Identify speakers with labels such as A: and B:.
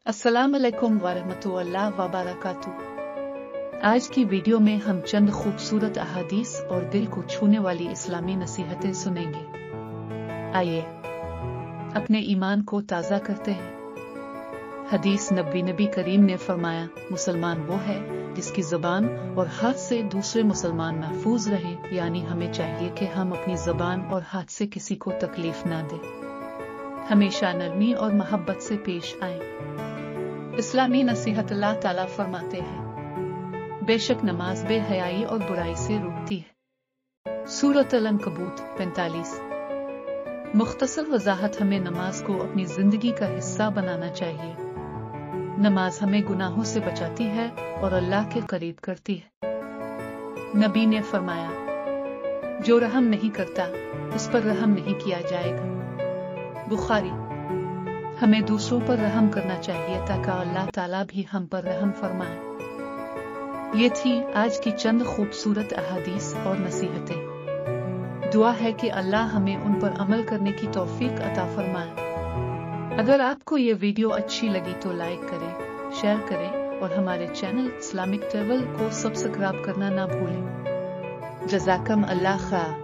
A: अस्सलाम अलैकुम वरहमतुल्लाह वबरकातुहू। आज की वीडियो में हम चंद खूबसूरत अहादीस और दिल को छूने वाली इस्लामी नसीहतें सुनेंगे। आइए अपने ईमान को ताज़ा करते हैं। हदीस नबी करीम ने फरमाया, मुसलमान वो है जिसकी ज़बान और हाथ से दूसरे मुसलमान महफूज रहें, यानी हमें चाहिए कि हम अपनी ज़बान और हाथ से किसी को तकलीफ ना दें, हमेशा नरमी और मोहब्बत से पेश आएं। इस्लामी नसीहत अल्लाह ताला फरमाते हैं, बेशक नमाज बेहयाई और बुराई से रोकती है। सूरत अल-अनकबूत 45। मुख्तसर वजाहत, हमें नमाज को अपनी जिंदगी का हिस्सा बनाना चाहिए। नमाज हमें गुनाहों से बचाती है और अल्लाह के करीब करती है। नबी ने फरमाया, जो रहम नहीं करता उस पर रहम नहीं किया जाएगा। बुखारी। हमें दूसरों पर रहम करना चाहिए ताकि अल्लाह ताला भी हम पर रहम फरमाए। ये थी आज की चंद खूबसूरत अहादीस और नसीहतें। दुआ है कि अल्लाह हमें उन पर अमल करने की तौफीक अता फरमाए। अगर आपको ये वीडियो अच्छी लगी तो लाइक करें, शेयर करें और हमारे चैनल इस्लामिक ट्रैवल को सब्सक्राइब करना ना भूलें। जज़ाकम अल्लाह खैर।